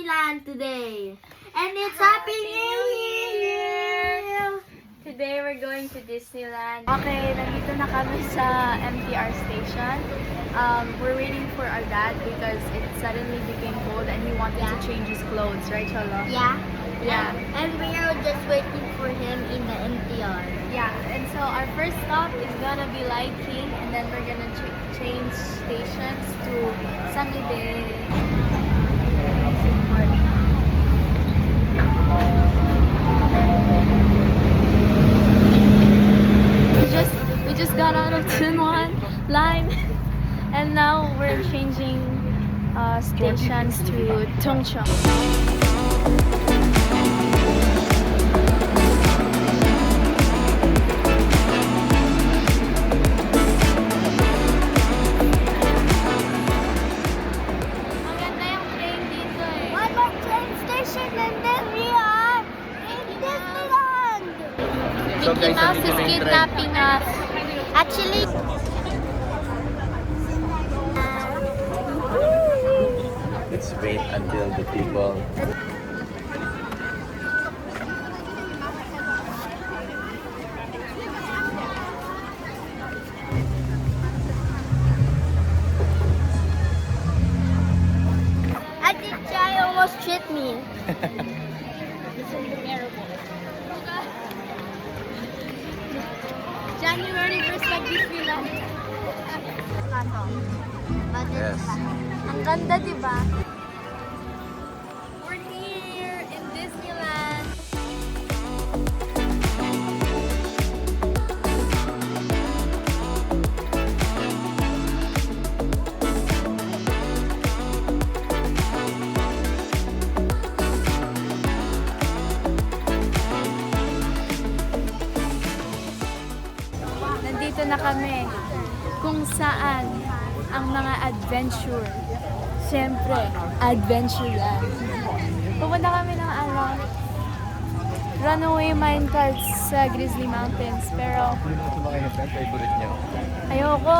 Disneyland today. And it's Happy New Year! Today we're going to Disneyland. Okay, nandito na kami sa MTR station. We're waiting for our dad because it suddenly became cold and he wanted to change his clothes, right, Cholo? Yeah. Yeah. And we are just waiting for him in the MTR. Yeah, and so our first stop is gonna be Light King, and then we're gonna change stations to Sunny Day. We just got out of Tunwan line, and now we're changing stations to Tongcheng. So Mickey guys, Mouse nandito is na yung train. kidnapping us. Actually, Let's wait until the people. I think Jai almost tripped me. January 1st mag-Disneyland. Yes. Ang ganda, di ba? We're here in Disneyland. Nandito na kami kung saan ang mga adventure. Siyempre, adventure yan. Pupunta kami ng runaway minecarts sa Grizzly Mountains. Pero, Hindi naman sumakay na friend, favorite niyo. ayoko.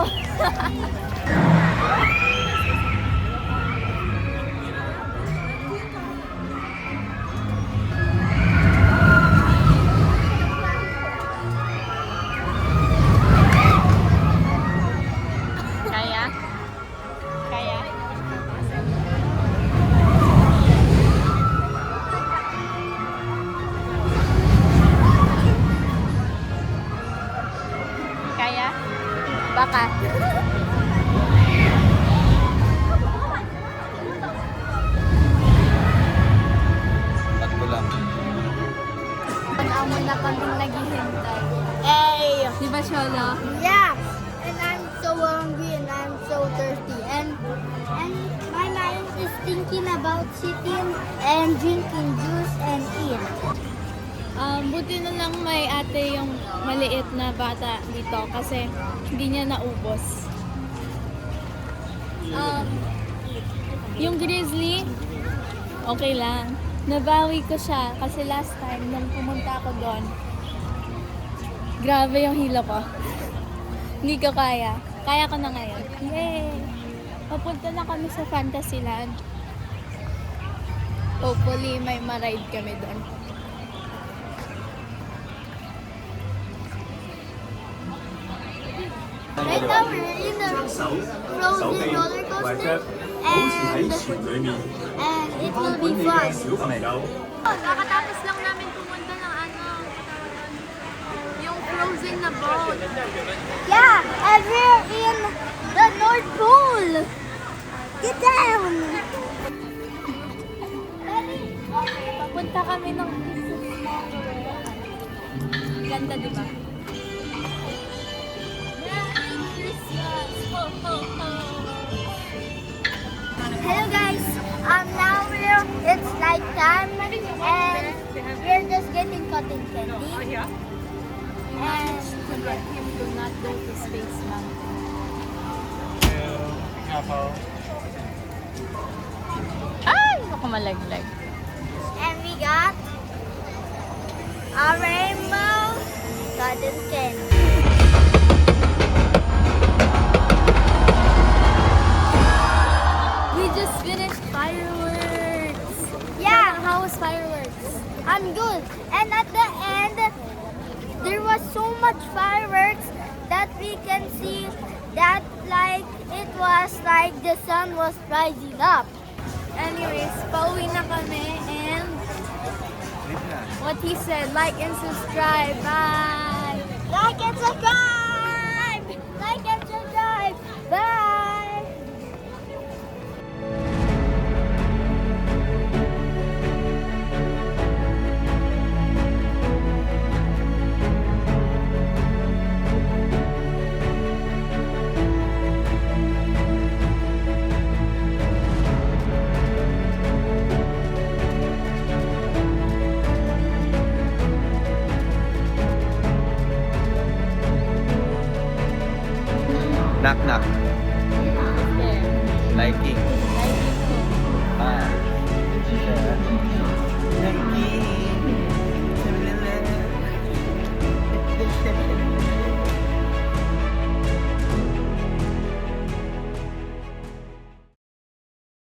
Kaya? Kaya? Kaya? Baka. Takbo lang. Pag-amo na kaming naghihintay. Hey! Di ba, Cholo? Yeah! And I'm so hungry and I'm so thirsty. And my mind is thinking about sitting and drinking juice and eat. Buti na lang may ate yung maliit na bata dito kasi hindi niya naubos. Yung grizzly, okay lang. Nabawi ko siya kasi last time nung pumunta ako doon, grabe yung hilo ko. Hindi ko kaya. Kaya ko na ngayon. Yay! Papunta na kami sa Fantasyland. Hopefully may ma-ride kami doon. Right now we're in the frozen roller coaster and it will be fun. Nakatapos lang namin pumunta ng yung frozen na boat. Yeah, and we're in the North Pole. Get down! Papunta kami ng ganda, di ba? Hello guys, now it's night time and we're just getting cotton candy. And Forget him to not go to Space Mountain. Ay! Ako malaglag. and we got a rainbow cotton candy. We just finished fireworks! I'm good. And at the end, there was so much fireworks that we can see that like it was like the sun was rising up. Anyways, pauwi na kami and what he said, like and subscribe. Bye! Like and subscribe! Like and subscribe! Bye! Knock knock. Liking. Ah. Yeah.